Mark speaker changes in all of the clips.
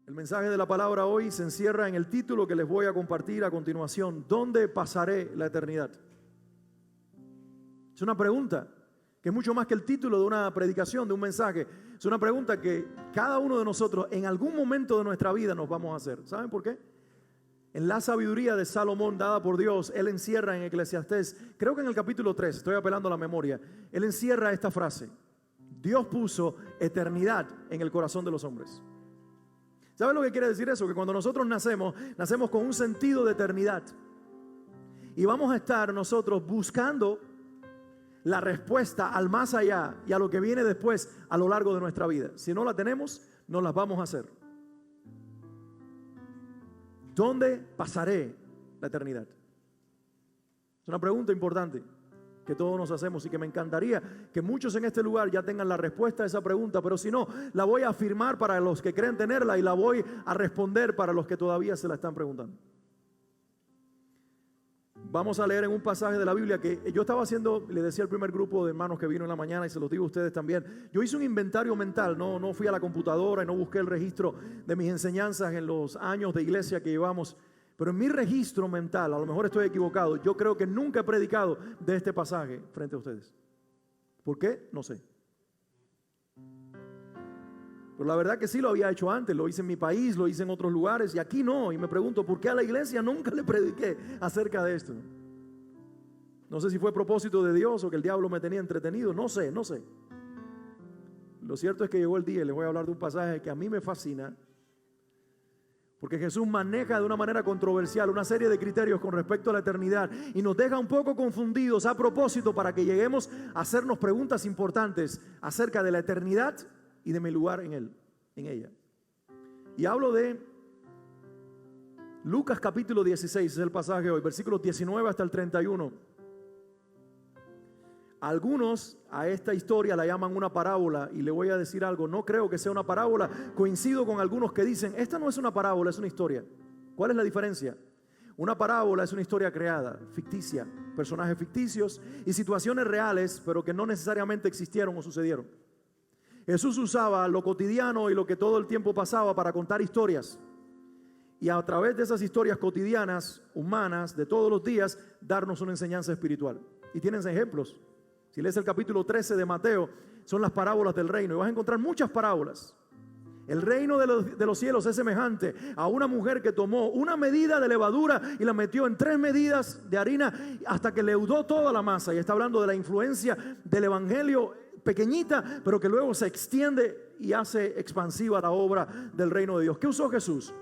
Speaker 1: El mensaje de la palabra hoy se encierra en el título que les voy a compartir a continuación. ¿Dónde pasaré la eternidad? Es una pregunta que es mucho más que el título de una predicación, de un mensaje. Es una pregunta que cada uno de nosotros en algún momento de nuestra vida nos vamos a hacer. ¿Saben por qué? En la sabiduría de Salomón dada por Dios, él encierra en Eclesiastés, creo que en el capítulo 3, estoy apelando a la memoria, él encierra esta frase: Dios puso eternidad en el corazón de los hombres. ¿Saben lo que quiere decir eso? Que cuando nosotros nacemos con un sentido de eternidad. Y vamos a estar nosotros buscando la respuesta al más allá y a lo que viene después a lo largo de nuestra vida. Si no la tenemos, no las vamos a hacer. ¿Dónde pasaré la eternidad? Es una pregunta importante que todos nos hacemos y que me encantaría que muchos en este lugar ya tengan la respuesta a esa pregunta, pero si no, la voy a afirmar para los que creen tenerla y la voy a responder para los que todavía se la están preguntando. Vamos a leer en un pasaje de la Biblia que yo estaba haciendo, le decía al primer grupo de hermanos que vino en la mañana y se los digo a ustedes también. Yo hice un inventario mental, no fui a la computadora y no busqué el registro de mis enseñanzas en los años de iglesia que llevamos. Pero en mi registro mental, a lo mejor estoy equivocado, yo creo que nunca he predicado de este pasaje frente a ustedes. ¿Por qué? No sé. Pero la verdad que sí lo había hecho antes, lo hice en mi país, lo hice en otros lugares y aquí no. Y me pregunto, ¿por qué a la iglesia nunca le prediqué acerca de esto? No sé si fue propósito de Dios o que el diablo me tenía entretenido, no sé. Lo cierto es que llegó el día y les voy a hablar de un pasaje que a mí me fascina. Porque Jesús maneja de una manera controversial una serie de criterios con respecto a la eternidad y nos deja un poco confundidos a propósito para que lleguemos a hacernos preguntas importantes acerca de la eternidad y de mi lugar en ella. Y hablo de Lucas capítulo 16, es el pasaje hoy, versículos 19 hasta el 31. Algunos a esta historia la llaman una parábola y le voy a decir algo, no creo que sea una parábola. Coincido con algunos que dicen, esta no es una parábola, es una historia. ¿Cuál es la diferencia? Una parábola es una historia creada, ficticia, personajes ficticios y situaciones reales, pero que no necesariamente existieron o sucedieron. Jesús usaba lo cotidiano y lo que todo el tiempo pasaba para contar historias. Y a través de esas historias cotidianas, humanas, de todos los días, darnos una enseñanza espiritual. Y tienes ejemplos. Si lees el capítulo 13 de Mateo, son las parábolas del reino. Y vas a encontrar muchas parábolas. El reino de los cielos es semejante a una mujer que tomó una medida de levadura y la metió en 3 medidas de harina hasta que leudó toda la masa. Y está hablando de la influencia del evangelio pequeñita, pero que luego se extiende y hace expansiva la obra del reino de Dios. ¿Qué usó Jesús?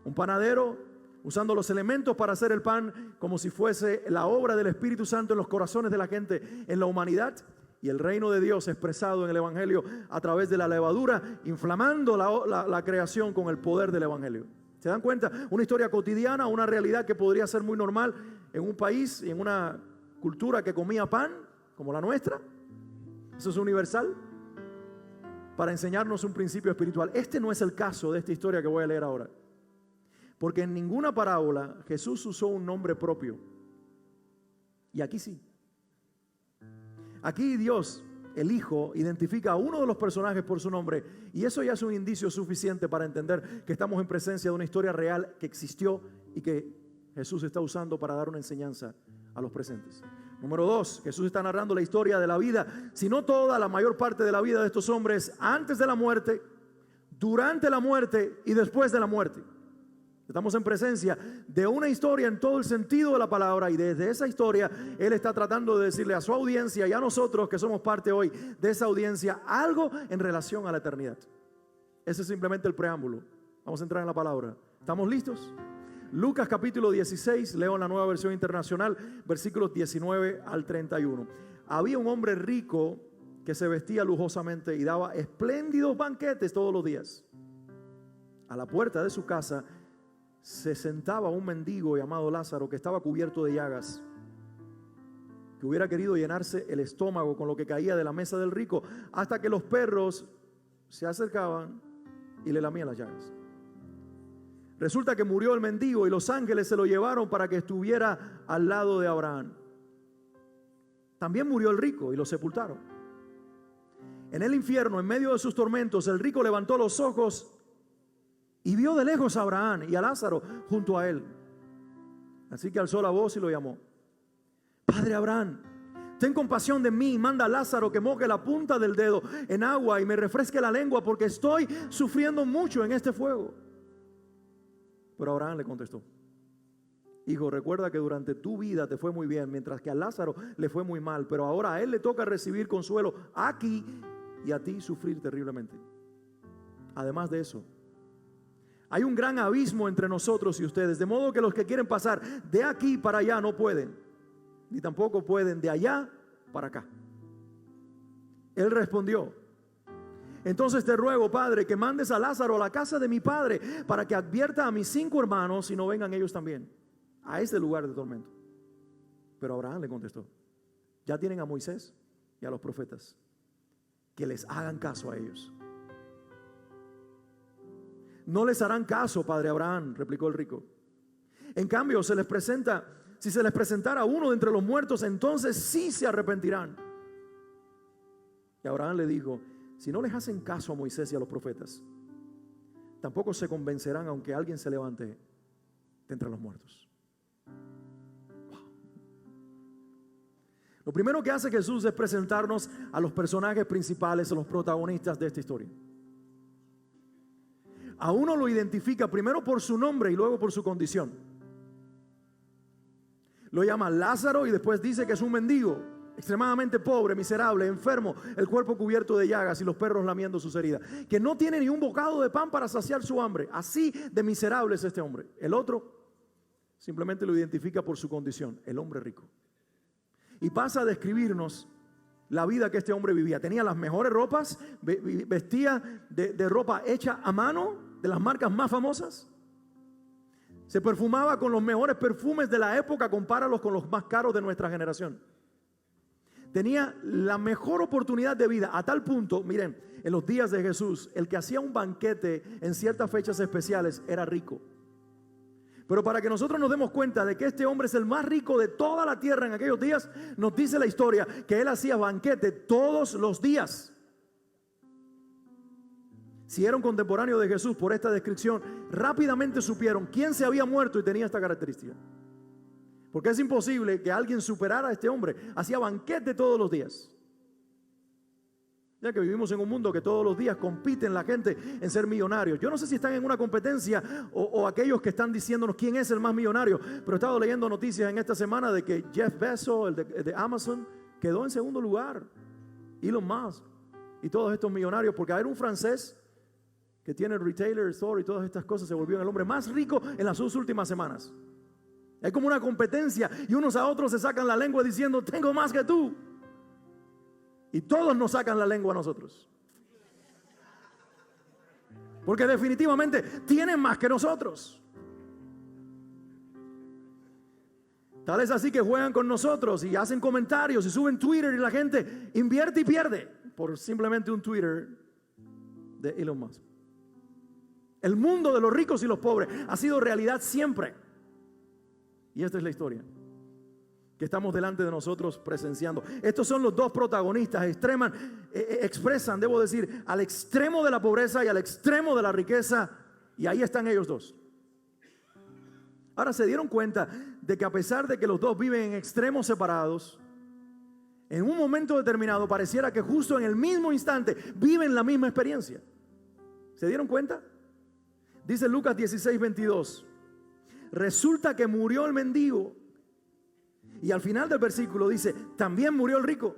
Speaker 1: Un panadero usando los elementos para hacer el pan como si fuese la obra del Espíritu Santo en los corazones de la gente, en la humanidad, y el reino de Dios expresado en el evangelio a través de la levadura, inflamando la creación con el poder del evangelio. ¿Se dan cuenta? Una historia cotidiana, una realidad que podría ser muy normal en un país y en una cultura que comía pan como la nuestra. Eso es universal para enseñarnos un principio espiritual. Este no es el caso de esta historia que voy a leer ahora. Porque en ninguna parábola Jesús usó un nombre propio. Y aquí sí. Aquí Dios, el Hijo, identifica a uno de los personajes por su nombre. Y eso ya es un indicio suficiente para entender que estamos en presencia de una historia real que existió y que Jesús está usando para dar una enseñanza a los presentes. Número 2, Jesús está narrando la historia de la vida, si no toda, la mayor parte de la vida de estos hombres antes de la muerte, durante la muerte y después de la muerte. Estamos en presencia de una historia en todo el sentido de la palabra y desde esa historia Él está tratando de decirle a su audiencia y a nosotros que somos parte hoy de esa audiencia algo en relación a la eternidad. Ese es simplemente el preámbulo. Vamos a entrar en la palabra. ¿Estamos listos? Lucas capítulo 16, leo en la Nueva Versión Internacional, versículos 19 al 31. Había un hombre rico que se vestía lujosamente y daba espléndidos banquetes todos los días. A la puerta de su casa se sentaba un mendigo llamado Lázaro que estaba cubierto de llagas, que hubiera querido llenarse el estómago con lo que caía de la mesa del rico, hasta que los perros se acercaban y le lamían las llagas. Resulta que murió el mendigo y los ángeles se lo llevaron para que estuviera al lado de Abraham. También murió el rico y lo sepultaron. En el infierno, en medio de sus tormentos, el rico levantó los ojos Y vio de lejos a Abraham y a Lázaro junto a él. Así que alzó la voz y lo llamó: Padre Abraham, ten compasión de mí, manda a Lázaro que moje la punta del dedo en agua y me refresque la lengua, porque estoy sufriendo mucho en este fuego. Pero Abraham le contestó: Hijo, recuerda que durante tu vida te fue muy bien, mientras que a Lázaro le fue muy mal, pero ahora a él le toca recibir consuelo aquí y a ti sufrir terriblemente. Además de eso, hay un gran abismo entre nosotros y ustedes, de modo que los que quieren pasar de aquí para allá no pueden, ni tampoco pueden de allá para acá. Él respondió: Entonces te ruego, Padre, que mandes a Lázaro a la casa de mi padre, para que advierta a mis 5 hermanos y no vengan ellos también a este lugar de tormento. Pero Abraham le contestó: Ya tienen a Moisés y a los profetas, que les hagan caso a ellos. No les harán caso, padre Abraham, replicó el rico. En cambio, si se les presentara uno de entre los muertos, entonces sí se arrepentirán. Y Abraham le dijo: Si no les hacen caso a Moisés y a los profetas, tampoco se convencerán aunque alguien se levante de entre los muertos. Wow. Lo primero que hace Jesús es presentarnos a los personajes principales, a los protagonistas de esta historia. A uno lo identifica primero por su nombre y luego por su condición. Lo llama Lázaro y después dice que es un mendigo, extremadamente pobre, miserable, enfermo, el cuerpo cubierto de llagas y los perros lamiendo sus heridas, que no tiene ni un bocado de pan para saciar su hambre. Así de miserable es este hombre. El otro simplemente lo identifica por su condición, el hombre rico. Y pasa a describirnos la vida que este hombre vivía. Tenía las mejores ropas, vestía de ropa hecha a mano, de las marcas más famosas. Se perfumaba con los mejores perfumes de la época, compáralos con los más caros de nuestra generación. Tenía la mejor oportunidad de vida, a tal punto, miren, en los días de Jesús, el que hacía un banquete en ciertas fechas especiales era rico. Pero para que nosotros nos demos cuenta de que este hombre es el más rico de toda la tierra en aquellos días, nos dice la historia que él hacía banquete todos los días. Si era un contemporáneo de Jesús, por esta descripción, rápidamente supieron quién se había muerto y tenía esta característica. Porque es imposible que alguien superara a este hombre. Hacía banquete todos los días. Ya que vivimos en un mundo que todos los días compiten la gente en ser millonarios. Yo no sé si están en una competencia o aquellos que están diciéndonos quién es el más millonario, pero he estado leyendo noticias en esta semana de que Jeff Bezos, el de Amazon, quedó en segundo lugar. Elon Musk y todos estos millonarios, porque era un francés que tiene el retailer store y todas estas cosas, se volvió el hombre más rico en las últimas semanas. Hay como una competencia y unos a otros se sacan la lengua diciendo: tengo más que tú. Y todos nos sacan la lengua a nosotros, porque definitivamente tienen más que nosotros. Tal es así que juegan con nosotros y hacen comentarios y suben Twitter, y la gente invierte y pierde por simplemente un Twitter de Elon Musk. El mundo de los ricos y los pobres ha sido realidad siempre. Y esta es la historia que estamos delante de nosotros presenciando. Estos son los dos protagonistas, expresan, debo decir, al extremo de la pobreza y al extremo de la riqueza, y ahí están ellos dos. Ahora, se dieron cuenta de que a pesar de que los dos viven en extremos separados, en un momento determinado pareciera que justo en el mismo instante viven la misma experiencia. ¿Se dieron cuenta? Dice Lucas 16:22. Resulta que murió el mendigo. Y al final del versículo dice: también murió el rico.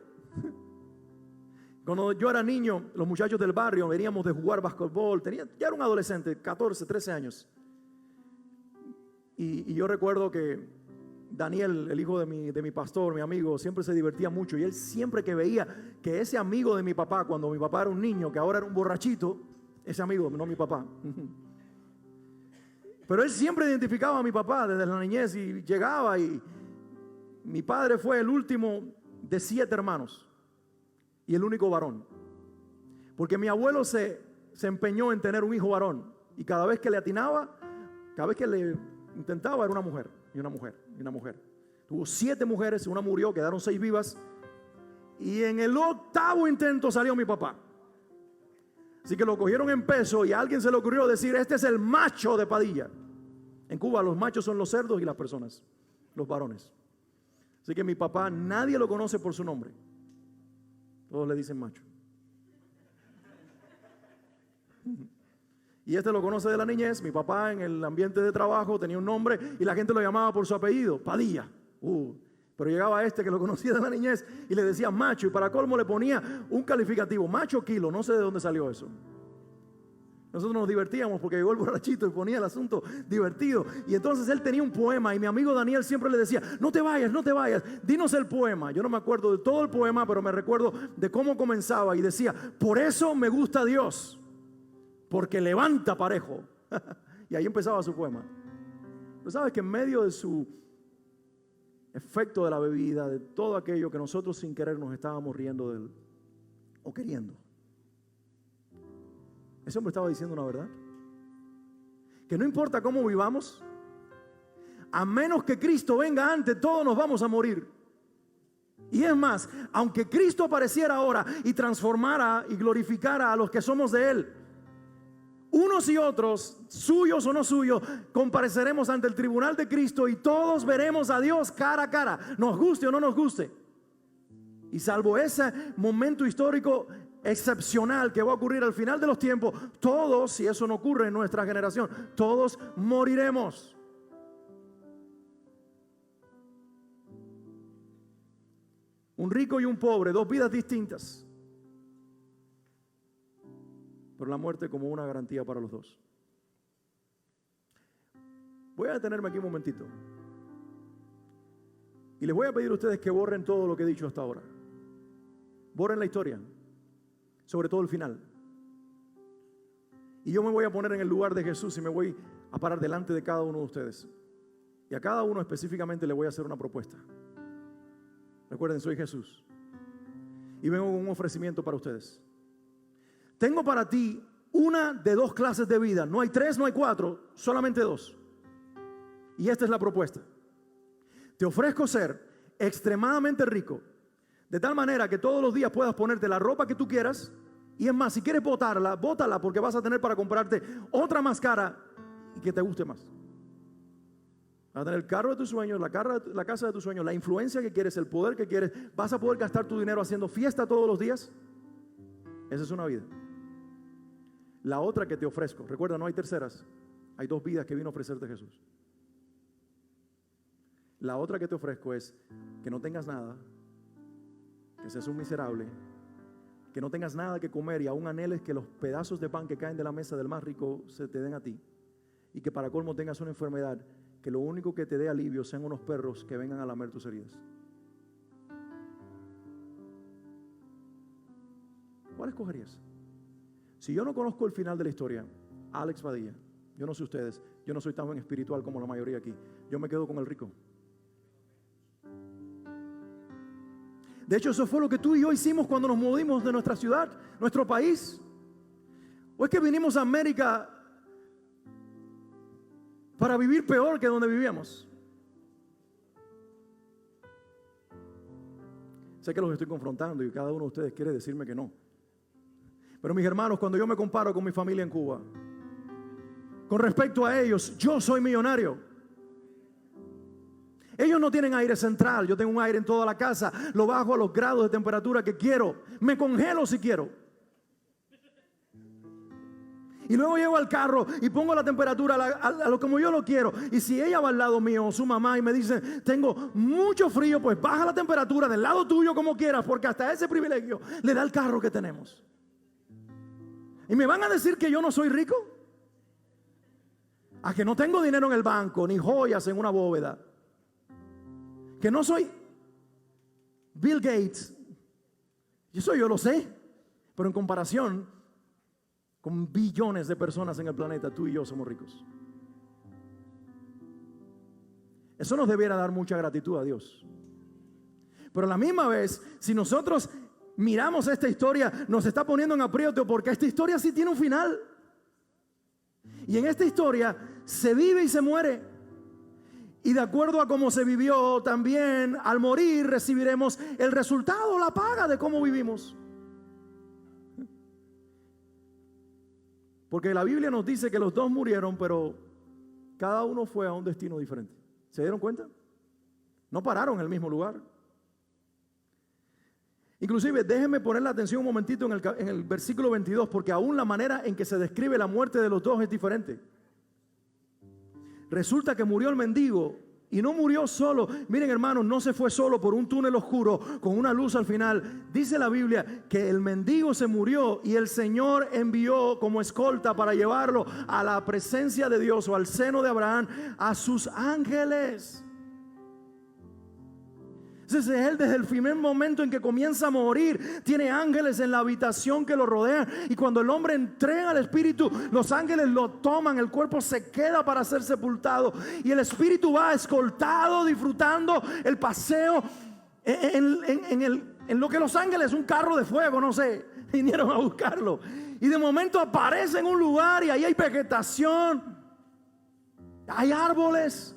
Speaker 1: Cuando yo era niño, los muchachos del barrio veníamos de jugar básquetbol. Ya era un adolescente, 14, 13 años. Y yo recuerdo que Daniel, el hijo de mi pastor, mi amigo, siempre se divertía mucho. Y él siempre que veía que ese amigo de mi papá, cuando mi papá era un niño, que ahora era un borrachito, ese amigo, no mi papá. Pero él siempre identificaba a mi papá desde la niñez y llegaba, y mi padre fue el último de 7 hermanos y el único varón. Porque mi abuelo se empeñó en tener un hijo varón, y cada vez que le atinaba, cada vez que le intentaba, era una mujer y una mujer y una mujer. Tuvo 7 mujeres, una murió, quedaron 6 vivas, y en el 8º intento salió mi papá. Así que lo cogieron en peso y a alguien se le ocurrió decir: este es el macho de Padilla. En Cuba los machos son los cerdos y las personas, los varones. Así que mi papá, nadie lo conoce por su nombre. Todos le dicen macho. Y este lo conoce de la niñez. Mi papá en el ambiente de trabajo tenía un nombre y la gente lo llamaba por su apellido, Padilla. Pero llegaba este que lo conocía de la niñez y le decía macho, y para colmo le ponía un calificativo, macho kilo. No sé de dónde salió eso. Nosotros nos divertíamos porque llegó el borrachito y ponía el asunto divertido. Y entonces él tenía un poema y mi amigo Daniel siempre le decía: no te vayas, no te vayas, dinos el poema. Yo no me acuerdo de todo el poema, pero me recuerdo de cómo comenzaba y decía: por eso me gusta Dios, porque levanta parejo. Y ahí empezaba su poema. Pero sabes que en medio de su efecto de la bebida, de todo aquello que nosotros sin querer nos estábamos riendo de él o queriendo, ese hombre estaba diciendo una verdad: que no importa cómo vivamos, a menos que Cristo venga antes, todos nos vamos a morir. Y es más, aunque Cristo apareciera ahora y transformara y glorificara a los que somos de Él, unos y otros, suyos o no suyos, compareceremos ante el tribunal de Cristo y todos veremos a Dios cara a cara, nos guste o no nos guste. Y salvo ese momento histórico excepcional que va a ocurrir al final de los tiempos, todos, si eso no ocurre en nuestra generación, todos moriremos. Un rico y un pobre, dos vidas distintas, pero la muerte como una garantía para los dos. Voy a detenerme aquí un momentito y les voy a pedir a ustedes que borren todo lo que he dicho hasta ahora. Borren la historia, sobre todo el final. Y yo me voy a poner en el lugar de Jesús y me voy a parar delante de cada uno de ustedes. Y a cada uno específicamente le voy a hacer una propuesta. Recuerden, soy Jesús y vengo con un ofrecimiento para ustedes. Tengo para ti una de dos clases de vida. No hay tres, no hay cuatro, solamente dos. Y esta es la propuesta. Te ofrezco ser extremadamente rico, de tal manera que todos los días puedas ponerte la ropa que tú quieras. Y es más, si quieres botarla, bótala, porque vas a tener para comprarte otra más cara y que te guste más. Vas a tener el carro de tus sueños, la casa de tus sueños, la influencia que quieres, el poder que quieres. Vas a poder gastar tu dinero haciendo fiesta todos los días. Esa es una vida. La otra que te ofrezco, recuerda, no hay terceras, hay dos vidas que vino a ofrecerte Jesús. La otra que te ofrezco es que no tengas nada, que seas un miserable, que no tengas nada que comer y aún anheles que los pedazos de pan que caen de la mesa del más rico se te den a ti, y que para colmo tengas una enfermedad que lo único que te dé alivio sean unos perros que vengan a lamer tus heridas. ¿Cuál escogerías? Si yo no conozco el final de la historia, Alex Padilla, yo no sé ustedes, yo no soy tan espiritual como la mayoría aquí, yo me quedo con el rico. De hecho, eso fue lo que tú y yo hicimos cuando nos movimos de nuestra ciudad, nuestro país. ¿O es que vinimos a América para vivir peor que donde vivíamos? Sé que los estoy confrontando y cada uno de ustedes quiere decirme que no. Pero mis hermanos, cuando yo me comparo con mi familia en Cuba, con respecto a ellos, yo soy millonario. Ellos no tienen aire central, yo tengo un aire en toda la casa, lo bajo a los grados de temperatura que quiero, me congelo si quiero. Y luego llego al carro y pongo la temperatura a lo como yo lo quiero. Y si ella va al lado mío o su mamá y me dice, tengo mucho frío, pues baja la temperatura del lado tuyo como quieras, porque hasta ese privilegio le da el carro que tenemos. ¿Y me van a decir que yo no soy rico? A que no tengo dinero en el banco, ni joyas en una bóveda. Que no soy Bill Gates. Eso yo lo sé. Pero en comparación con billones de personas en el planeta, tú y yo somos ricos. Eso nos debiera dar mucha gratitud a Dios. Pero a la misma vez, si nosotros miramos esta historia, nos está poniendo en aprieto, porque esta historia sí tiene un final. Y en esta historia se vive y se muere. Y de acuerdo a cómo se vivió, también al morir recibiremos el resultado, la paga de cómo vivimos. Porque la Biblia nos dice que los dos murieron, pero cada uno fue a un destino diferente. ¿Se dieron cuenta? No pararon en el mismo lugar. Inclusive, déjenme poner la atención un momentito en el versículo 22, porque aún la manera en que se describe la muerte de los dos es diferente. Resulta que murió el mendigo y no murió solo. Miren, hermanos, no se fue solo por un túnel oscuro con una luz al final. Dice la Biblia que el mendigo se murió y el Señor envió como escolta para llevarlo a la presencia de Dios o al seno de Abraham a sus ángeles. Entonces él, desde el primer momento en que comienza a morir, tiene ángeles en la habitación que lo rodean. Y cuando el hombre entrega al espíritu, los ángeles lo toman, el cuerpo se queda para ser sepultado y el espíritu va escoltado, disfrutando el paseo en lo que los ángeles, un carro de fuego, no sé, vinieron a buscarlo. Y de momento aparece en un lugar y ahí hay vegetación, hay árboles,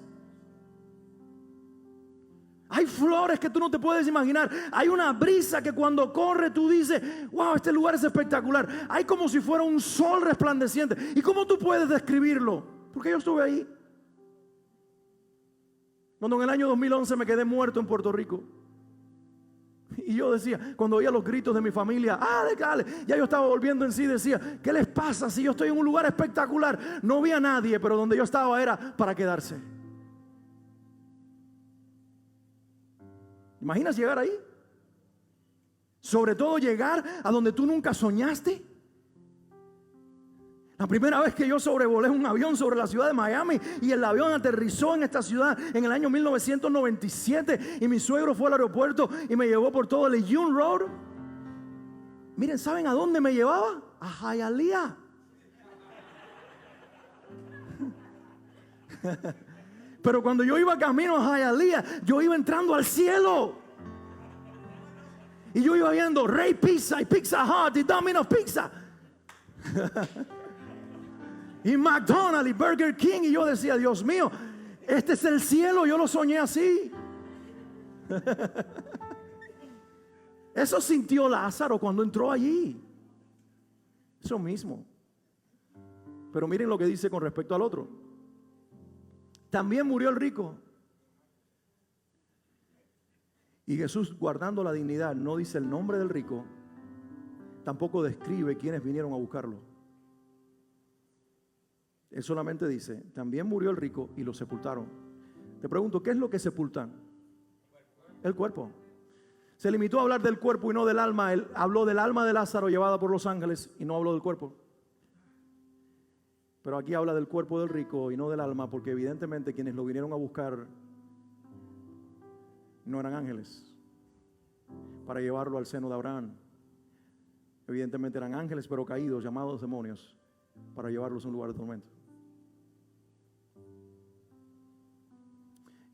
Speaker 1: hay flores que tú no te puedes imaginar. Hay una brisa que cuando corre tú dices, wow, este lugar es espectacular. Hay como si fuera un sol resplandeciente. ¿Y cómo tú puedes describirlo? Porque yo estuve ahí. Cuando en el año 2011 me quedé muerto en Puerto Rico. Y yo decía, cuando oía los gritos de mi familia, dale, ya yo estaba volviendo en sí, decía, ¿qué les pasa si yo estoy en un lugar espectacular? No vi a nadie, pero donde yo estaba era para quedarse. ¿Imaginas llegar ahí? Sobre todo llegar a donde tú nunca soñaste. La primera vez que yo sobrevolé un avión sobre la ciudad de Miami y el avión aterrizó en esta ciudad en el año 1997 y mi suegro fue al aeropuerto y me llevó por todo el Lejeune Road. Miren, ¿saben a dónde me llevaba? A Hialeah. Pero cuando yo iba camino a Hialeah, yo iba entrando al cielo. Y yo iba viendo Ray Pizza y Pizza Hut y Domino's Pizza. Y McDonald's y Burger King. Y yo decía, Dios mío, este es el cielo, yo lo soñé así. Eso sintió Lázaro cuando entró allí. Eso mismo. Pero miren lo que dice con respecto al otro. También murió el rico. Y Jesús, guardando la dignidad, no dice el nombre del rico, tampoco describe quiénes vinieron a buscarlo. Él solamente dice, también murió el rico y lo sepultaron. Te pregunto, ¿qué es lo que sepultan? El cuerpo. Se limitó a hablar del cuerpo y no del alma. Él habló del alma de Lázaro llevada por los ángeles y no habló del cuerpo. Pero aquí habla del cuerpo del rico y no del alma, porque evidentemente quienes lo vinieron a buscar no eran ángeles para llevarlo al seno de Abraham. Evidentemente eran ángeles pero caídos, llamados demonios, para llevarlos a un lugar de tormento.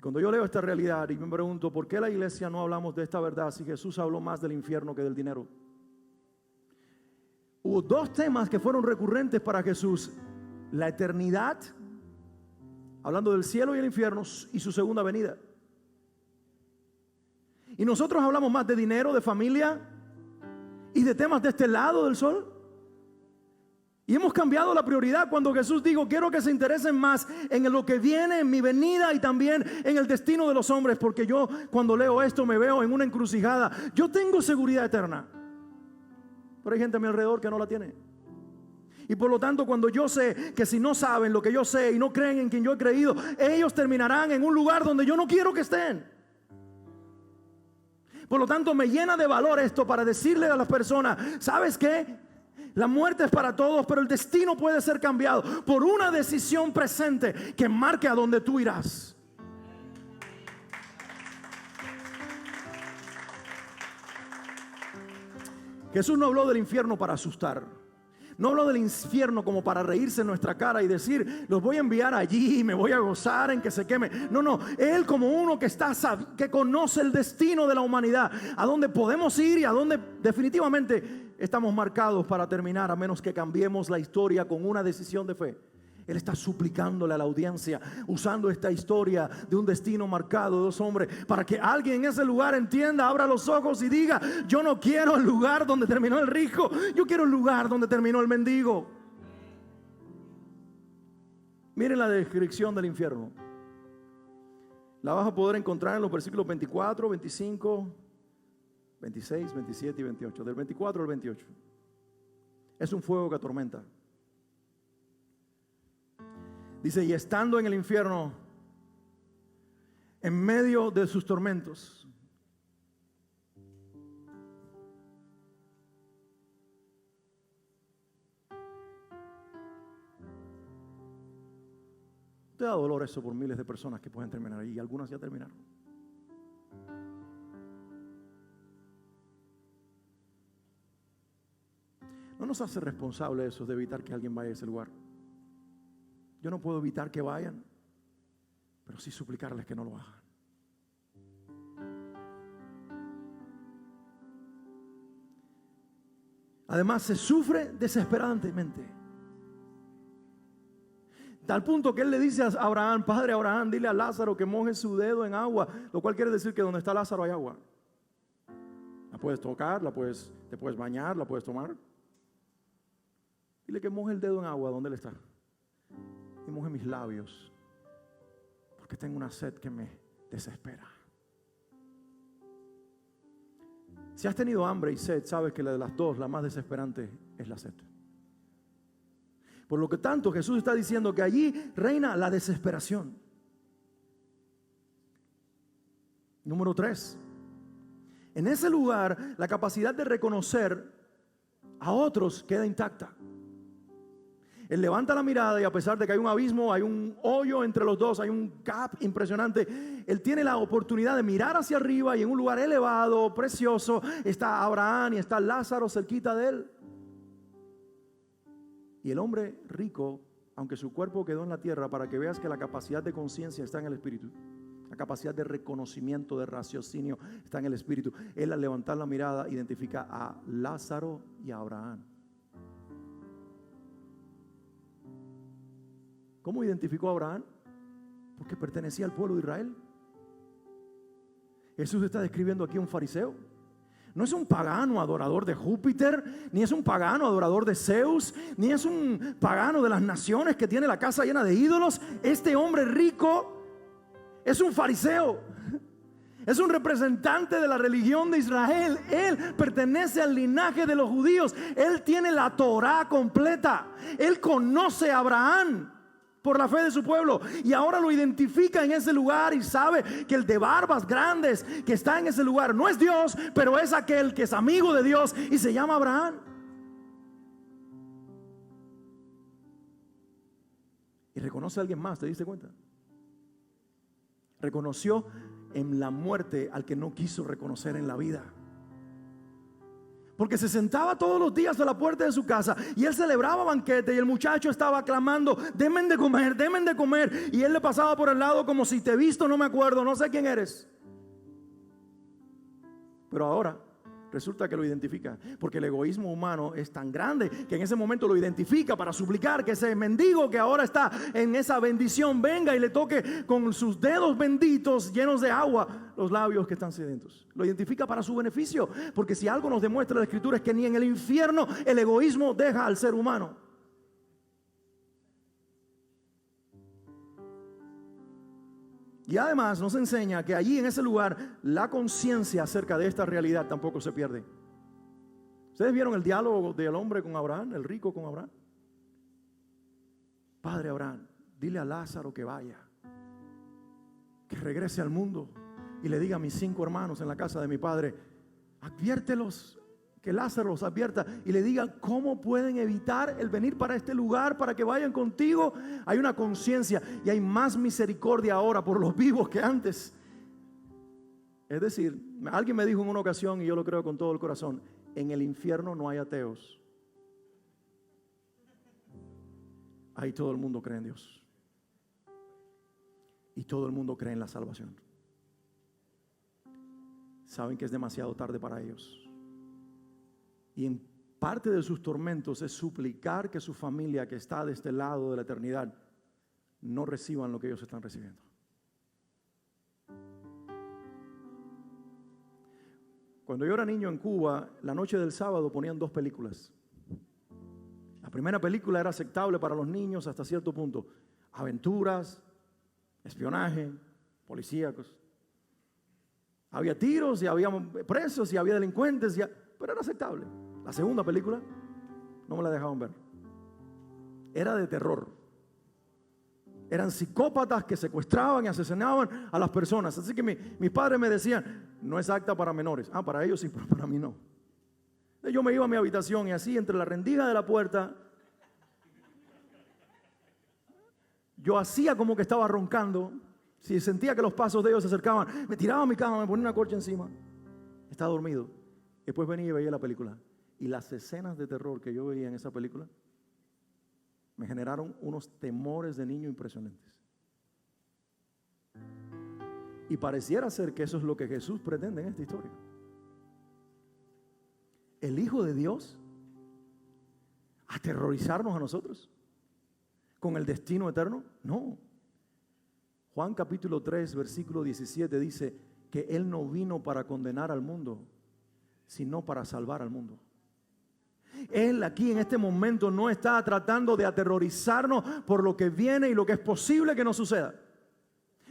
Speaker 1: Cuando yo leo esta realidad y me pregunto, ¿por qué la iglesia no hablamos de esta verdad si Jesús habló más del infierno que del dinero? Hubo dos temas que fueron recurrentes para Jesús: la eternidad, hablando del cielo y el infierno, y su segunda venida. Y nosotros hablamos más de dinero, de familia y de temas de este lado del sol. Y hemos cambiado la prioridad cuando Jesús dijo, quiero que se interesen más en lo que viene, en mi venida y también en el destino de los hombres, porque yo cuando leo esto me veo en una encrucijada. Yo tengo seguridad eterna, pero hay gente a mi alrededor que no la tiene. Y por lo tanto, cuando yo sé que si no saben lo que yo sé y no creen en quien yo he creído, ellos terminarán en un lugar donde yo no quiero que estén. Por lo tanto, me llena de valor esto para decirle a las personas, ¿sabes qué? La muerte es para todos, pero el destino puede ser cambiado por una decisión presente que marque a dónde tú irás. Jesús no habló del infierno para asustar. No habló del infierno como para reírse en nuestra cara y decir, los voy a enviar allí y me voy a gozar en que se queme. No, Él como uno que conoce el destino de la humanidad, a dónde podemos ir y a dónde definitivamente estamos marcados para terminar, a menos que cambiemos la historia con una decisión de fe. Él está suplicándole a la audiencia, usando esta historia de un destino marcado de dos hombres, para que alguien en ese lugar entienda, abra los ojos y diga, yo no quiero el lugar donde terminó el rico, yo quiero el lugar donde terminó el mendigo. Miren la descripción del infierno. La vas a poder encontrar en los versículos 24, 25, 26, 27 y 28. Del 24 al 28. Es un fuego que atormenta. Dice, y estando en el infierno, en medio de sus tormentos, te da dolor eso por miles de personas que pueden terminar ahí, y algunas ya terminaron. No nos hace responsables eso de evitar que alguien vaya a ese lugar. Yo no puedo evitar que vayan, pero sí suplicarles que no lo hagan. Además, se sufre desesperadamente. Tal punto que él le dice a Abraham, padre Abraham, dile a Lázaro que moje su dedo en agua, lo cual quiere decir que donde está Lázaro hay agua. La puedes tocar, te puedes bañar, la puedes tomar. Dile que moje el dedo en agua donde él está. Y moje mis labios, porque tengo una sed que me desespera. Si has tenido hambre y sed, sabes que la de las dos, la más desesperante, es la sed. Por lo que tanto, Jesús está diciendo que allí reina la desesperación. Número 3. En ese lugar, la capacidad de reconocer a otros queda intacta. Él levanta la mirada y a pesar de que hay un abismo, hay un hoyo entre los dos, hay un gap impresionante, él tiene la oportunidad de mirar hacia arriba y en un lugar elevado, precioso, está Abraham y está Lázaro cerquita de él. Y el hombre rico, aunque su cuerpo quedó en la tierra, para que veas que la capacidad de conciencia está en el espíritu, la capacidad de reconocimiento, de raciocinio está en el espíritu. Él al levantar la mirada identifica a Lázaro y a Abraham. ¿Cómo identificó a Abraham? Porque pertenecía al pueblo de Israel. Jesús está describiendo aquí a un fariseo. No es un pagano adorador de Júpiter, ni es un pagano adorador de Zeus, ni es un pagano de las naciones que tiene la casa llena de ídolos. Este hombre rico es un fariseo. Es un representante de la religión de Israel. Él pertenece al linaje de los judíos. Él tiene la Torá completa. Él conoce a Abraham por la fe de su pueblo, y ahora lo identifica en ese lugar y sabe que el de barbas grandes que está en ese lugar no es Dios, pero es aquel que es amigo de Dios y se llama Abraham. Y reconoce a alguien más, ¿te diste cuenta? Reconoció en la muerte al que no quiso reconocer en la vida. Porque se sentaba todos los días a la puerta de su casa y él celebraba banquete y el muchacho estaba clamando, denme de comer, denme de comer. Y él le pasaba por el lado como, si te he visto no me acuerdo, no sé quién eres. Pero ahora resulta que lo identifica, porque el egoísmo humano es tan grande que en ese momento lo identifica para suplicar que ese mendigo que ahora está en esa bendición venga y le toque con sus dedos benditos llenos de agua los labios que están sedientos. Lo identifica para su beneficio, porque si algo nos demuestra la Escritura es que ni en el infierno el egoísmo deja al ser humano. Y además nos enseña que allí en ese lugar la conciencia acerca de esta realidad tampoco se pierde. ¿Ustedes vieron el diálogo del hombre con Abraham, el rico con Abraham? Padre Abraham, dile a Lázaro que vaya, que regrese al mundo y le diga a mis 5 hermanos en la casa de mi padre, adviértelos, que Lázaro los advierta y le diga cómo pueden evitar el venir para este lugar para que vayan contigo. Hay una conciencia y hay más misericordia ahora por los vivos que antes. Es decir, alguien me dijo en una ocasión, y yo lo creo con todo el corazón, en el infierno no hay ateos. Ahí todo el mundo cree en Dios y todo el mundo cree en la salvación. Saben que es demasiado tarde para ellos. Y en parte de sus tormentos es suplicar que su familia que está de este lado de la eternidad no reciban lo que ellos están recibiendo. Cuando yo era niño en Cuba, la noche del sábado ponían 2 películas. La primera película era aceptable para los niños hasta cierto punto. aventuras, espionaje, policíacos. Había tiros y había presos y había delincuentes, pero era aceptable. La segunda película no me la dejaban ver. Era de terror. Eran psicópatas que secuestraban y asesinaban a las personas. Así que mis padres me decían, no es apta para menores. Para ellos sí, pero para mí no. Yo me iba a mi habitación y así entre la rendija de la puerta, yo hacía como que estaba roncando. Si sentía que los pasos de ellos se acercaban, me tiraba a mi cama, me ponía una colcha encima. Estaba dormido. Después venía y veía la película. Y las escenas de terror que yo veía en esa película me generaron unos temores de niño impresionantes. Y pareciera ser que eso es lo que Jesús pretende en esta historia. El Hijo de Dios aterrorizarnos a nosotros con el destino eterno. No. Juan capítulo 3 versículo 17 dice que Él no vino para condenar al mundo, sino para salvar al mundo. Él aquí en este momento no está tratando de aterrorizarnos por lo que viene y lo que es posible que nos suceda,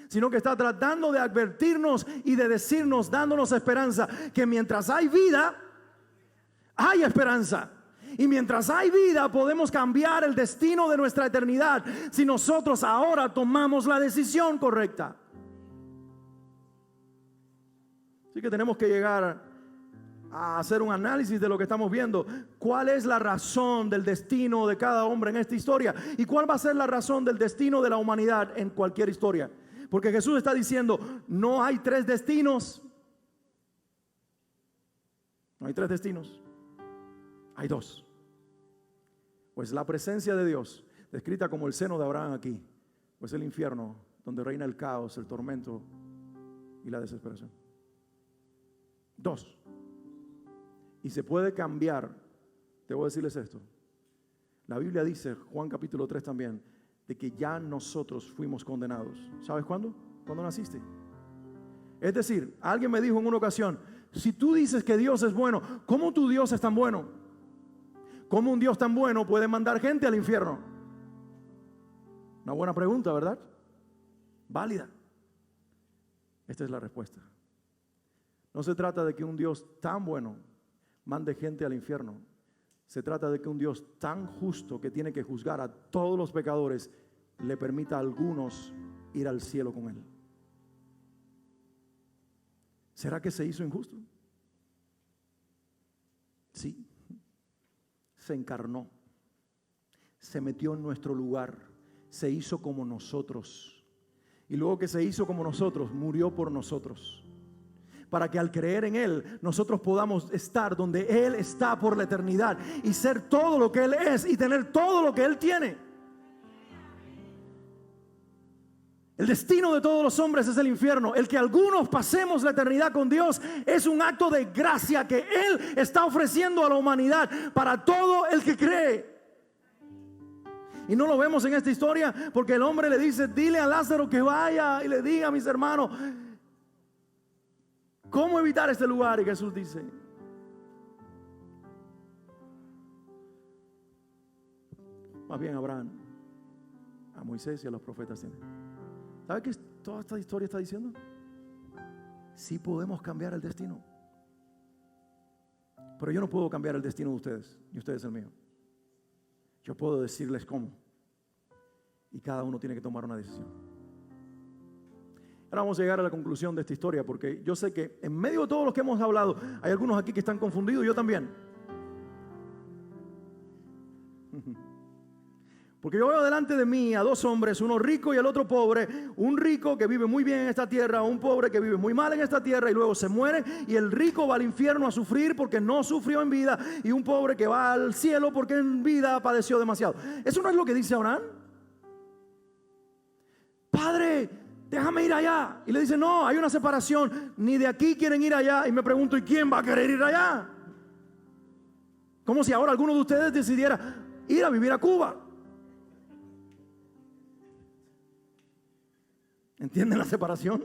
Speaker 1: sino que está tratando de advertirnos y de decirnos, dándonos esperanza, que mientras hay vida, hay esperanza. Y mientras hay vida podemos cambiar el destino de nuestra eternidad si nosotros ahora tomamos la decisión correcta. Así que tenemos que llegar a hacer un análisis de lo que estamos viendo. ¿Cuál es la razón del destino de cada hombre en esta historia? ¿Y cuál va a ser la razón del destino de la humanidad en cualquier historia? Porque Jesús está diciendo, no hay tres destinos. No hay tres destinos. Hay dos. Pues la presencia de Dios, descrita como el seno de Abraham aquí, pues el infierno, donde reina el caos, el tormento y la desesperación. Dos. Y se puede cambiar. Debo decirles esto. La Biblia dice, Juan capítulo 3 también, de que ya nosotros fuimos condenados. ¿Sabes cuándo? Cuando naciste. Es decir, alguien me dijo en una ocasión, si tú dices que Dios es bueno, ¿cómo tu Dios es tan bueno? ¿Cómo un Dios tan bueno puede mandar gente al infierno? Una buena pregunta, ¿verdad? Válida. Esta es la respuesta. No se trata de que un Dios tan bueno mande gente al infierno. Se trata de que un Dios tan justo que tiene que juzgar a todos los pecadores le permita a algunos ir al cielo con Él. ¿Será que se hizo injusto? Sí. Se encarnó, se metió en nuestro lugar, se hizo como nosotros. Y luego que se hizo como nosotros, murió por nosotros. Para que al creer en Él, nosotros podamos estar donde Él está por la eternidad y ser todo lo que Él es y tener todo lo que Él tiene. El destino de todos los hombres es el infierno. El que algunos pasemos la eternidad con Dios es un acto de gracia que Él está ofreciendo a la humanidad para todo el que cree. Y no lo vemos en esta historia porque el hombre le dice, dile a Lázaro que vaya y le diga a mis hermanos cómo evitar este lugar. Y Jesús dice, más bien Abraham, a Moisés y a los profetas tienen. ¿Sabe qué toda esta historia está diciendo? Sí podemos cambiar el destino. Pero yo no puedo cambiar el destino de ustedes, ni ustedes el mío. Yo puedo decirles cómo. Y cada uno tiene que tomar una decisión. Ahora vamos a llegar a la conclusión de esta historia, porque yo sé que en medio de todos los que hemos hablado, hay algunos aquí que están confundidos, yo también. Porque yo veo delante de mí a dos hombres, uno rico y el otro pobre. Un rico que vive muy bien en esta tierra, un pobre que vive muy mal en esta tierra y luego se muere. Y el rico va al infierno a sufrir porque no sufrió en vida. Y un pobre que va al cielo porque en vida padeció demasiado. ¿Eso no es lo que dice Abraham? Padre, déjame ir allá. Y le dice, no, hay una separación. Ni de aquí quieren ir allá. Y me pregunto, ¿y quién va a querer ir allá? Como si ahora alguno de ustedes decidiera ir a vivir a Cuba. ¿Entienden la separación?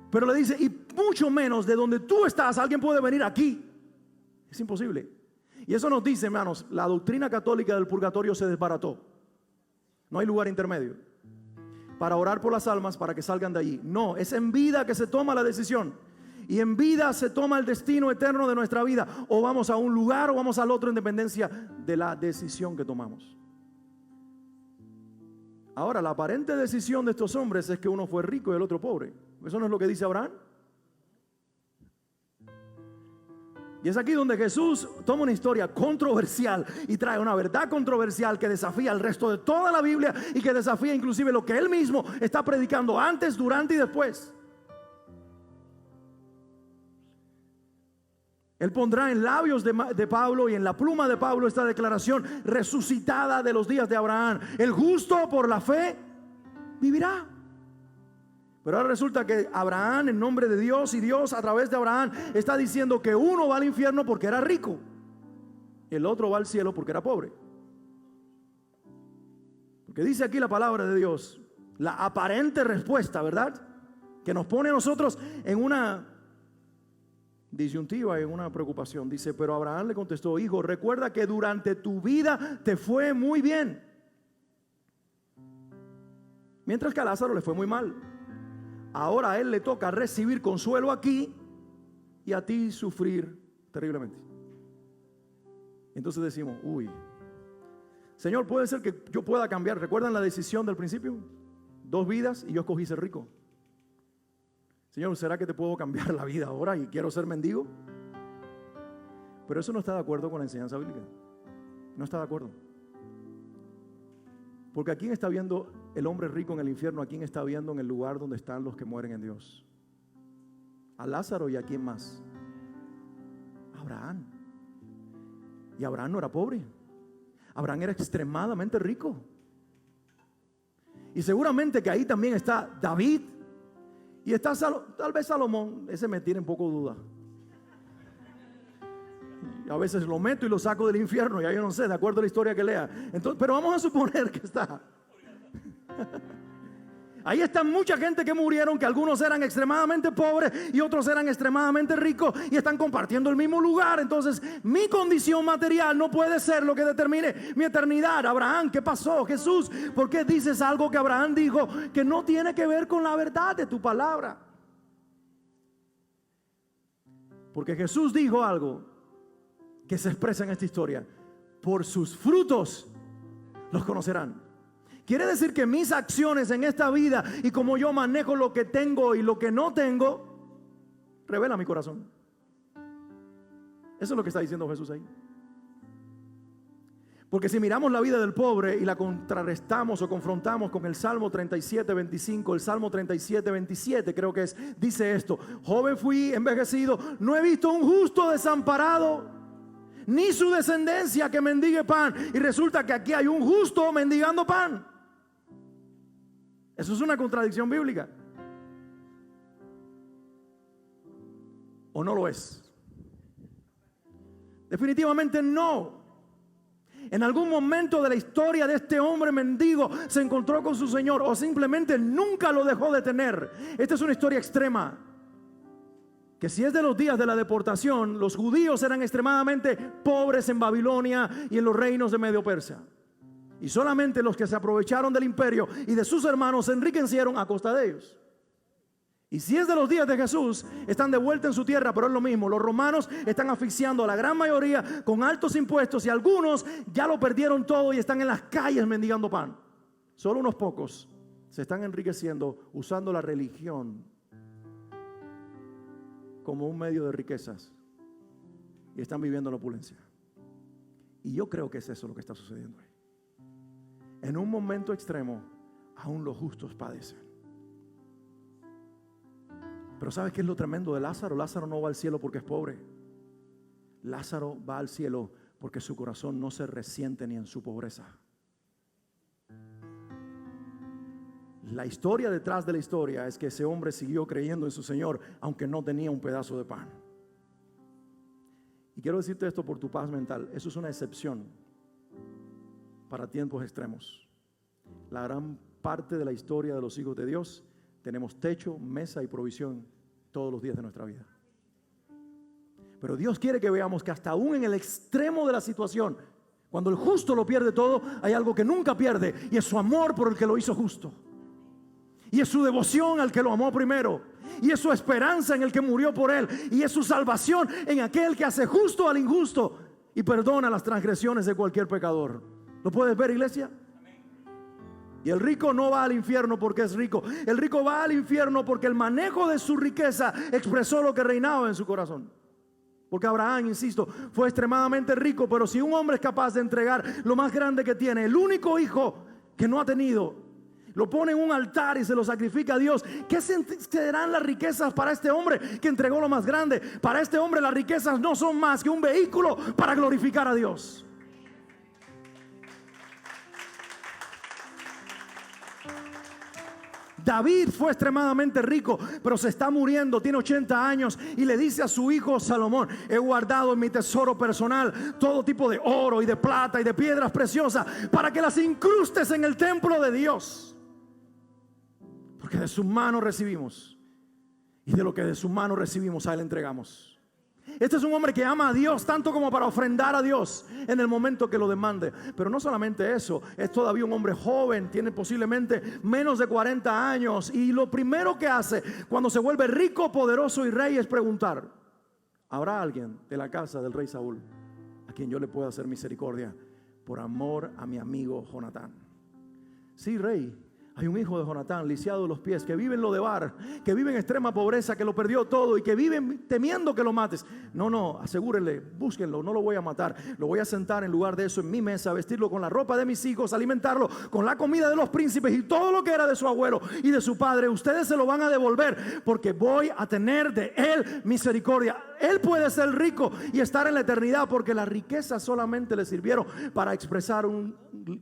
Speaker 1: Pero le dice, y mucho menos de donde tú estás, alguien puede venir aquí. Es imposible. Y eso nos dice, hermanos, la doctrina católica del purgatorio se desbarató. No hay lugar intermedio para orar por las almas para que salgan de allí. No, es en vida que se toma la decisión. Y en vida se toma el destino eterno de nuestra vida. O vamos a un lugar o vamos al otro en dependencia de la decisión que tomamos. Ahora, la aparente decisión de estos hombres es que uno fue rico y el otro pobre. ¿Eso no es lo que dice Abraham? Y es aquí donde Jesús toma una historia controversial y trae una verdad controversial que desafía el resto de toda la Biblia y que desafía inclusive lo que él mismo está predicando antes, durante y después. Él pondrá en labios de Pablo y en la pluma de Pablo esta declaración resucitada de los días de Abraham: el justo por la fe vivirá. Pero ahora resulta que Abraham, en nombre de Dios, y Dios a través de Abraham está diciendo que uno va al infierno porque era rico, el otro va al cielo porque era pobre. Porque dice aquí la palabra de Dios, la aparente respuesta, ¿verdad?, que nos pone a nosotros en una disyuntiva, en una preocupación. Dice: pero Abraham le contestó: hijo, recuerda que durante tu vida te fue muy bien, mientras que a Lázaro le fue muy mal. Ahora a él le toca recibir consuelo aquí y a ti sufrir terriblemente. Entonces decimos: uy, Señor, puede ser que yo pueda cambiar. ¿Recuerdan la decisión del principio? 2 vidas y yo escogí ser rico. Señor, ¿será que te puedo cambiar la vida ahora y quiero ser mendigo? Pero eso no está de acuerdo con la enseñanza bíblica. No está de acuerdo. Porque ¿a quién está viendo el hombre rico en el infierno? ¿A quién está viendo en el lugar donde están los que mueren en Dios? A Lázaro. ¿Y a quién más? A Abraham. Y Abraham no era pobre. Abraham era extremadamente rico. Y seguramente que ahí también está David. Y está tal vez Salomón. Ese me tiene un poco duda. A veces lo meto y lo saco del infierno, ya yo no sé, de acuerdo a la historia que lea. Entonces, pero vamos a suponer que está. Ahí está mucha gente que murieron, que algunos eran extremadamente pobres y otros eran extremadamente ricos y están compartiendo el mismo lugar. Entonces, mi condición material no puede ser lo que determine mi eternidad. Abraham, ¿qué pasó? Jesús, ¿por qué dices algo que Abraham dijo que no tiene que ver con la verdad de tu palabra? Porque Jesús dijo algo que se expresa en esta historia: por sus frutos los conocerán. Quiere decir que mis acciones en esta vida y como yo manejo lo que tengo y lo que no tengo, revela mi corazón. Eso es lo que está diciendo Jesús ahí. Porque si miramos la vida del pobre y la contrarrestamos o confrontamos con el Salmo 37:25, el Salmo 37:27 creo que es, dice esto: joven fui, envejecido, no he visto un justo desamparado, ni su descendencia que mendigue pan. Y resulta que aquí hay un justo mendigando pan. Eso es una contradicción bíblica. ¿O no lo es? Definitivamente no. En algún momento de la historia de este hombre mendigo se encontró con su Señor, o simplemente nunca lo dejó de tener. Esta es una historia extrema, que si es de los días de la deportación, los judíos eran extremadamente pobres en Babilonia y en los reinos de Medio Persia. Y solamente los que se aprovecharon del imperio y de sus hermanos se enriquecieron a costa de ellos. Y si es de los días de Jesús, están de vuelta en su tierra, pero es lo mismo. Los romanos están asfixiando a la gran mayoría con altos impuestos y algunos ya lo perdieron todo y están en las calles mendigando pan. Solo unos pocos se están enriqueciendo usando la religión como un medio de riquezas y están viviendo en la opulencia. Y yo creo que es eso lo que está sucediendo ahí. En un momento extremo, aún los justos padecen. Pero ¿sabes qué es lo tremendo de Lázaro? Lázaro no va al cielo porque es pobre. Lázaro va al cielo porque su corazón no se resiente ni en su pobreza. La historia detrás de la historia es que ese hombre siguió creyendo en su Señor, aunque no tenía un pedazo de pan. Y quiero decirte esto por tu paz mental: eso es una excepción para tiempos extremos. La gran parte de la historia de los hijos de Dios tenemos techo, mesa y provisión todos los días de nuestra vida. Pero Dios quiere que veamos que hasta aún en el extremo de la situación, cuando el justo lo pierde todo, hay algo que nunca pierde, y es su amor por el que lo hizo justo. Y es su devoción al que lo amó primero. Y es su esperanza en el que murió por él. Y es su salvación en aquel que hace justo al injusto y perdona las transgresiones de cualquier pecador. ¿Lo puedes ver, iglesia? Y el rico no va al infierno porque es rico. El rico va al infierno porque el manejo de su riqueza expresó lo que reinaba en su corazón. Porque Abraham, insisto, fue extremadamente rico. Pero si un hombre es capaz de entregar lo más grande que tiene, el único hijo que no ha tenido, lo pone en un altar y se lo sacrifica a Dios, ¿qué serán las riquezas para este hombre que entregó lo más grande? Para este hombre las riquezas no son más que un vehículo para glorificar a Dios. David fue extremadamente rico, pero se está muriendo, tiene 80 años y le dice a su hijo Salomón: he guardado en mi tesoro personal todo tipo de oro y de plata y de piedras preciosas para que las incrustes en el templo de Dios, porque de su mano recibimos, y de lo que de su mano recibimos a él entregamos. Este es un hombre que ama a Dios tanto como para ofrendar a Dios en el momento que lo demande. Pero no solamente eso, es todavía un hombre joven, tiene posiblemente menos de 40 años. Y lo primero que hace cuando se vuelve rico, poderoso y rey es preguntar: ¿habrá alguien de la casa del rey Saúl a quien yo le pueda hacer misericordia por amor a mi amigo Jonatán? Sí, rey. Hay un hijo de Jonatán, lisiado de los pies, que vive en Lodebar, que vive en extrema pobreza, que lo perdió todo y que vive temiendo que lo mates. No, asegúrenle, búsquenlo, no lo voy a matar. Lo voy a sentar en lugar de eso en mi mesa, vestirlo con la ropa de mis hijos, alimentarlo con la comida de los príncipes y todo lo que era de su abuelo y de su padre. Ustedes se lo van a devolver porque voy a tener de él misericordia. Él puede ser rico y estar en la eternidad porque las riquezas solamente le sirvieron para expresar un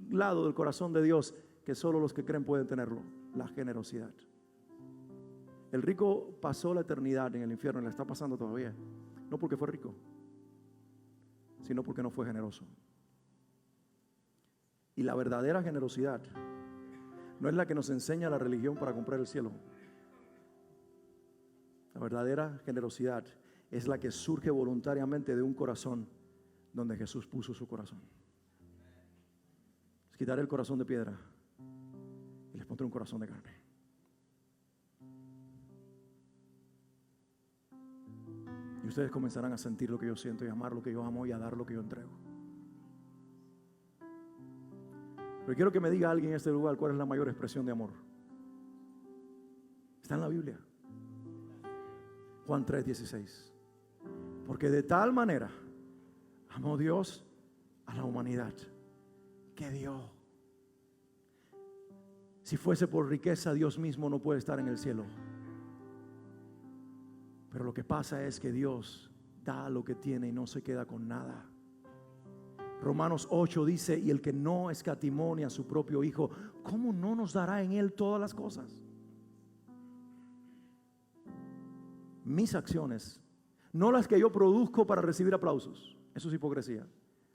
Speaker 1: lado del corazón de Dios que solo los que creen pueden tenerlo: la generosidad. El rico pasó la eternidad en el infierno y la está pasando todavía, no porque fue rico, sino porque no fue generoso. Y la verdadera generosidad no es la que nos enseña la religión para comprar el cielo. La verdadera generosidad es la que surge voluntariamente de un corazón donde Jesús puso su corazón. Quitaré el corazón de piedra y les pondré un corazón de carne. Y ustedes comenzarán a sentir lo que yo siento y a amar lo que yo amo y a dar lo que yo entrego. Pero quiero que me diga alguien en este lugar cuál es la mayor expresión de amor. Está en la Biblia. Juan 3:16. Porque de tal manera amó Dios a la humanidad que dio. Si fuese por riqueza, Dios mismo no puede estar en el cielo. Pero lo que pasa es que Dios da lo que tiene y no se queda con nada. Romanos 8 dice: y el que no escatimó ni a su propio hijo, ¿cómo no nos dará en él todas las cosas? Mis acciones, no las que yo produzco para recibir aplausos, eso es hipocresía.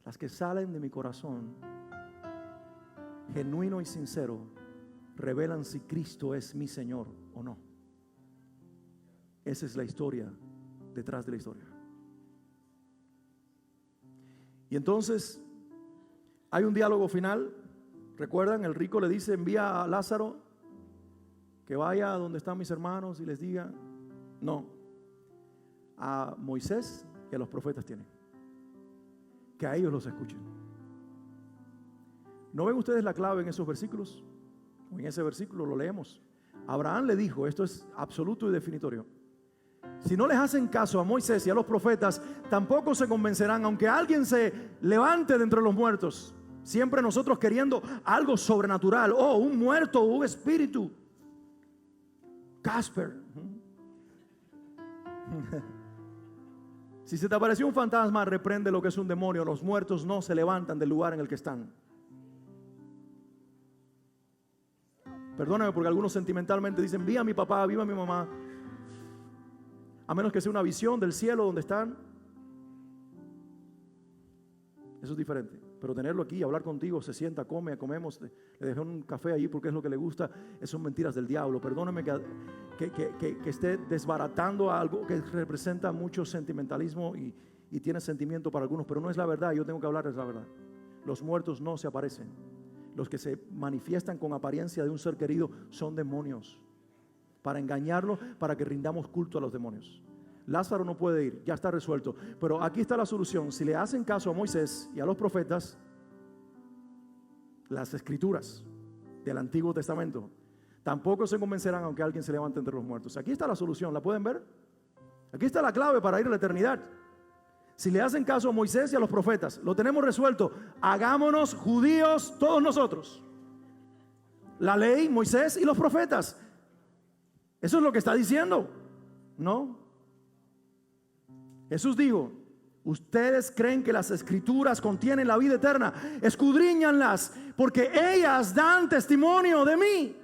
Speaker 1: Las que salen de mi corazón, genuino y sincero, revelan si Cristo es mi Señor o no. Esa es la historia detrás de la historia. Y entonces hay un diálogo final. ¿Recuerdan? El rico le dice: envía a Lázaro que vaya a donde están mis hermanos y les diga. No, a Moisés y a los profetas tienen, que a ellos los escuchen. ¿No ven ustedes la clave en esos versículos? En ese versículo lo leemos. Abraham le dijo, esto es absoluto y definitorio: si no les hacen caso a Moisés y a los profetas, tampoco se convencerán, aunque alguien se levante de entre los muertos. Siempre nosotros queriendo algo sobrenatural. Oh, un muerto, un espíritu. Casper. Si se te apareció un fantasma, reprende lo que es un demonio. Los muertos no se levantan del lugar en el que están. Perdóname porque algunos sentimentalmente dicen: viva mi papá, viva mi mamá. A menos que sea una visión del cielo donde están. Eso es diferente. Pero tenerlo aquí, hablar contigo, se sienta, come, comemos, le dejé un café allí porque es lo que le gusta, eso son mentiras del diablo. Perdóneme que esté desbaratando algo que representa mucho sentimentalismo y tiene sentimiento para algunos, pero no es la verdad. Yo tengo que hablarles la verdad. Los muertos no se aparecen. Los que se manifiestan con apariencia de un ser querido son demonios, para engañarlo, para que rindamos culto a los demonios. Lázaro no puede ir, ya está resuelto. Pero aquí está la solución. Si le hacen caso a Moisés y a los profetas, las escrituras del Antiguo Testamento, tampoco se convencerán aunque alguien se levante entre los muertos. Aquí está la solución, ¿la pueden ver? Aquí está la clave para ir a la eternidad. Si le hacen caso a Moisés y a los profetas, lo tenemos resuelto. Hagámonos judíos todos nosotros. La ley, Moisés y los profetas. Eso es lo que está diciendo, ¿no? Jesús dijo: ustedes creen que las escrituras contienen la vida eterna, escudriñanlas, porque ellas dan testimonio de mí.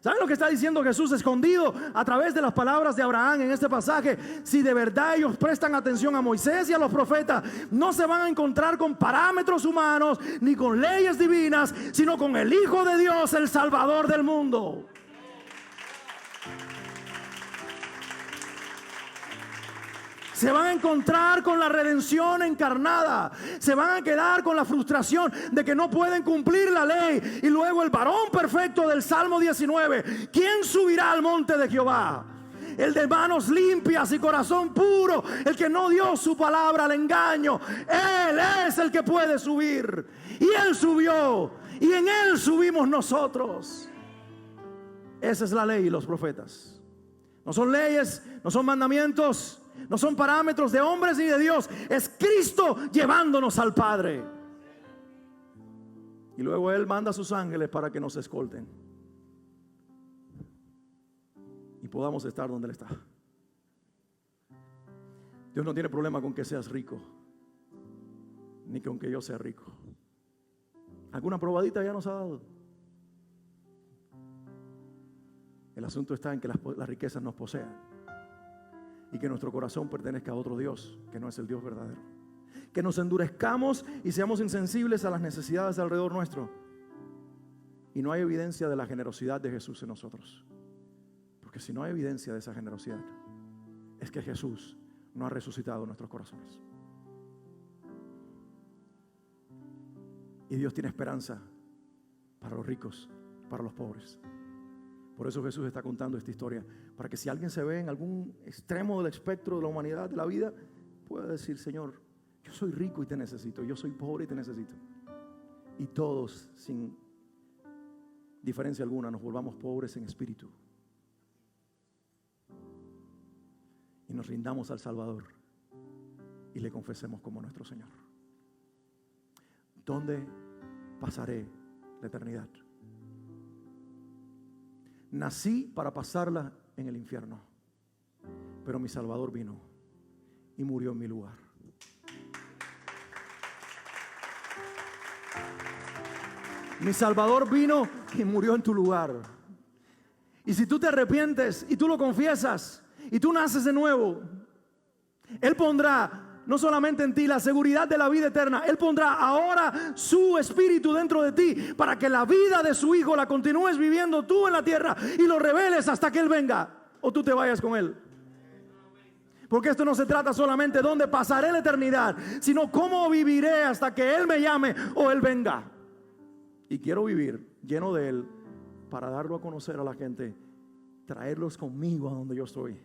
Speaker 1: ¿Saben lo que está diciendo Jesús escondido a través de las palabras de Abraham en este pasaje? Si de verdad ellos prestan atención a Moisés y a los profetas, no se van a encontrar con parámetros humanos ni con leyes divinas, sino con el Hijo de Dios, el Salvador del mundo. Se van a encontrar con la redención encarnada. Se van a quedar con la frustración de que no pueden cumplir la ley. Y luego el varón perfecto del Salmo 19. ¿Quién subirá al monte de Jehová? El de manos limpias y corazón puro, el que no dio su palabra al engaño. Él es el que puede subir. Y Él subió. Y en Él subimos nosotros. Esa es la ley y los profetas. No son leyes, no son mandamientos, no son parámetros de hombres ni de Dios. Es Cristo llevándonos al Padre. Y luego Él manda a sus ángeles para que nos escolten y podamos estar donde Él está. Dios no tiene problema con que seas rico, ni con que yo sea rico. ¿Alguna probadita ya nos ha dado? El asunto está en que las riquezas nos posean y que nuestro corazón pertenezca a otro Dios, que no es el Dios verdadero. Que nos endurezcamos y seamos insensibles a las necesidades alrededor nuestro. Y no hay evidencia de la generosidad de Jesús en nosotros. Porque si no hay evidencia de esa generosidad, es que Jesús no ha resucitado en nuestros corazones. Y Dios tiene esperanza para los ricos, para los pobres. Por eso Jesús está contando esta historia, para que si alguien se ve en algún extremo del espectro de la humanidad, de la vida, pueda decir: Señor, yo soy rico y te necesito, yo soy pobre y te necesito. Y todos, sin diferencia alguna, nos volvamos pobres en espíritu y nos rindamos al Salvador y le confesemos como nuestro Señor. ¿Dónde pasaré la eternidad? Nací para pasarla en el infierno, pero mi Salvador vino y murió en mi lugar. Mi Salvador vino y murió en tu lugar. Y si tú te arrepientes y tú lo confiesas y tú naces de nuevo, Él pondrá no solamente en ti la seguridad de la vida eterna, Él pondrá ahora su espíritu dentro de ti para que la vida de su Hijo la continúes viviendo tú en la tierra y lo reveles hasta que Él venga o tú te vayas con Él. Porque esto no se trata solamente de dónde pasaré la eternidad, sino cómo viviré hasta que Él me llame o Él venga. Y quiero vivir lleno de Él para darlo a conocer a la gente, traerlos conmigo a donde yo estoy,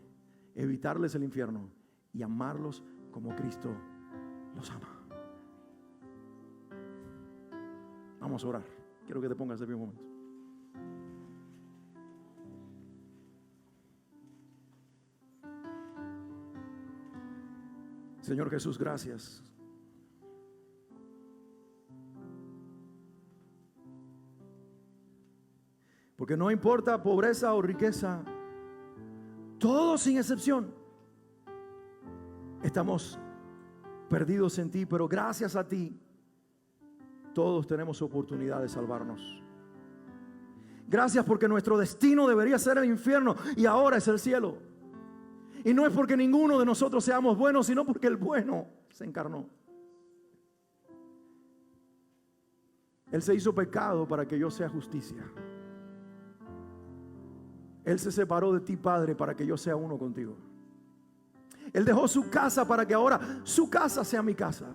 Speaker 1: evitarles el infierno y amarlos como Cristo los ama. Vamos a orar. Quiero que te pongas de pie un momento. Señor Jesús, gracias. Porque no importa pobreza o riqueza, todos sin excepción estamos perdidos en ti, pero gracias a ti todos tenemos oportunidad de salvarnos. Gracias porque nuestro destino debería ser el infierno y ahora es el cielo. Y no es porque ninguno de nosotros seamos buenos, sino porque el bueno se encarnó. Él se hizo pecado para que yo sea justicia. Él se separó de ti, Padre, para que yo sea uno contigo. Él dejó su casa para que ahora su casa sea mi casa.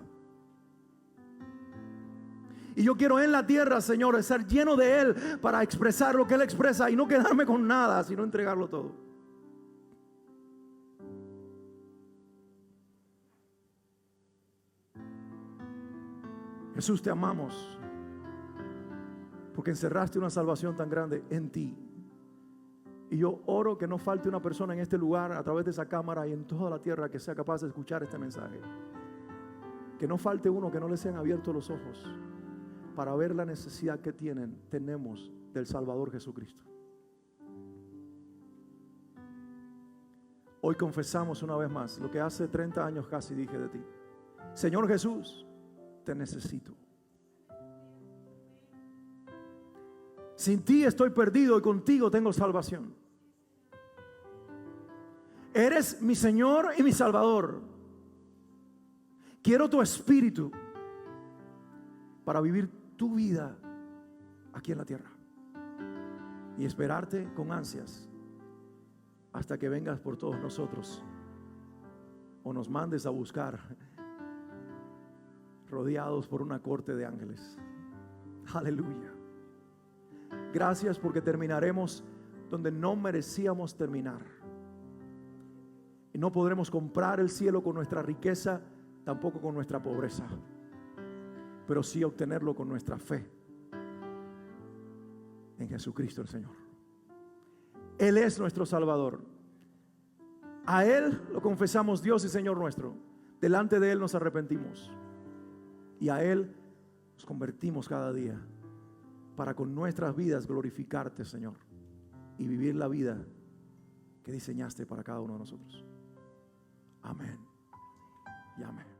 Speaker 1: Y yo quiero en la tierra, Señor, estar lleno de Él para expresar lo que Él expresa y no quedarme con nada, sino entregarlo todo. Jesús, te amamos porque encerraste una salvación tan grande en ti. Y yo oro que no falte una persona en este lugar, a través de esa cámara y en toda la tierra, que sea capaz de escuchar este mensaje. Que no falte uno que no le sean abiertos los ojos para ver la necesidad que tenemos del Salvador Jesucristo. Hoy confesamos una vez más lo que hace 30 años casi dije de ti. Señor Jesús, te necesito. Sin ti estoy perdido y contigo tengo salvación. Eres mi Señor y mi Salvador. Quiero tu espíritu para vivir tu vida aquí en la tierra y esperarte con ansias hasta que vengas por todos nosotros o nos mandes a buscar rodeados por una corte de ángeles. Aleluya. Gracias porque terminaremos donde no merecíamos terminar. Y no podremos comprar el cielo con nuestra riqueza, tampoco con nuestra pobreza, pero sí obtenerlo con nuestra fe en Jesucristo el Señor. Él es nuestro Salvador. A Él lo confesamos Dios y Señor nuestro. Delante de Él nos arrepentimos y a Él nos convertimos cada día para con nuestras vidas glorificarte, Señor, y vivir la vida que diseñaste para cada uno de nosotros. Amén y amén.